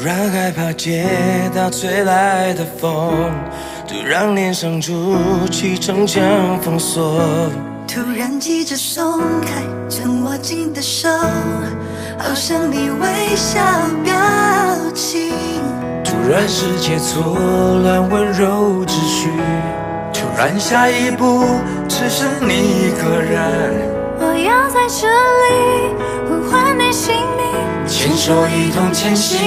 然害怕接到吹来的风，突然脸上筑起城墙封锁，突然急着松开曾握紧的手，好像你微笑表情。突然世界错乱，温柔秩序，突然下一步只剩你一个人。我要在这里呼唤你姓名，牵手一同前行。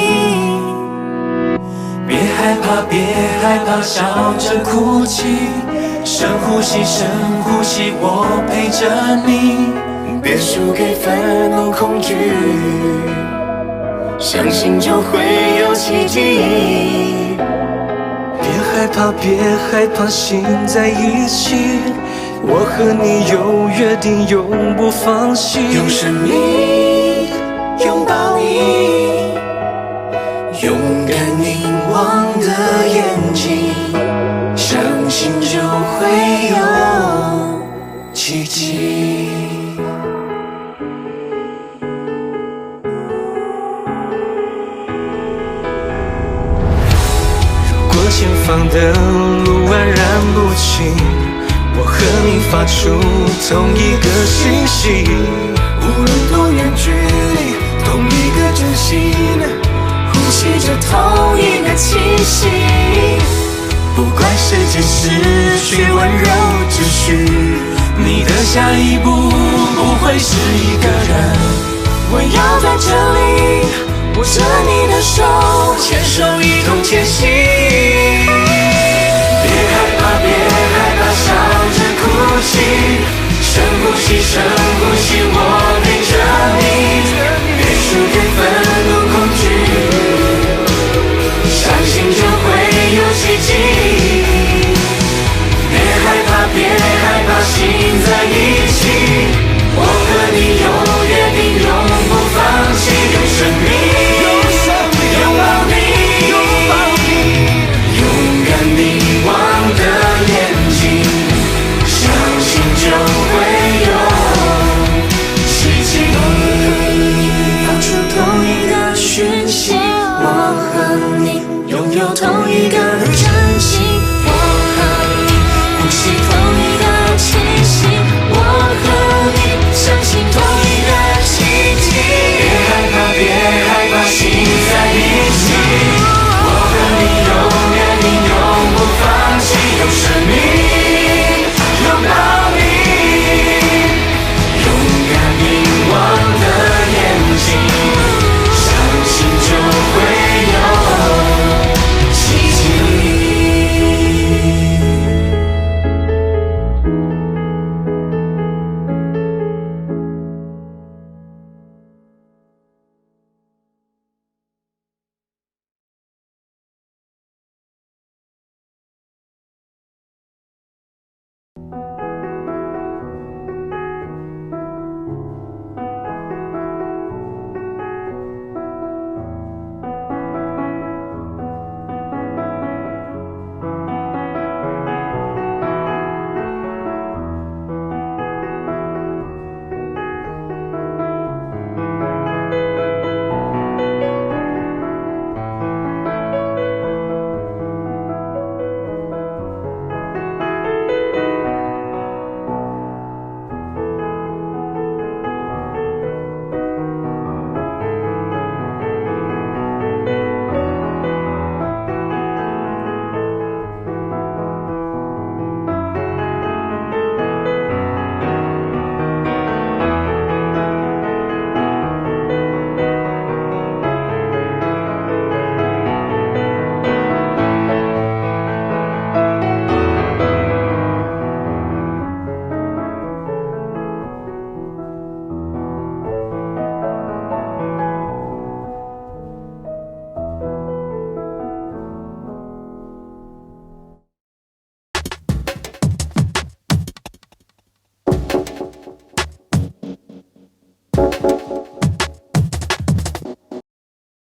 别害怕，别害怕，笑着哭泣，深呼吸，深呼吸，我陪着你。别输给愤怒恐惧，相信就会有奇迹。别害怕，别害怕，心在一起，我和你有约定，永不放弃。用生命拥抱你，勇敢凝望的眼睛，相信就会有奇迹。如果前方的路蜿蜒不清，我和你发出同一个讯息，无论多远距离，同一个真心，呼吸着同一个气息。不管世界失去温柔秩序，你的下一步不会是一个人。我要在这里握着你的手，牵手一同前行。别害怕，别害怕，笑着哭泣，深呼吸，深呼吸，我陪着你。别输给愤怒恐惧，相信就会有奇迹。别害怕，别害怕，心在一起，我和你有约定，永不放弃。用生命拥抱你，勇敢凝望的眼睛，相信就会有奇迹。发出同一个讯息，我和你拥有同一个真心。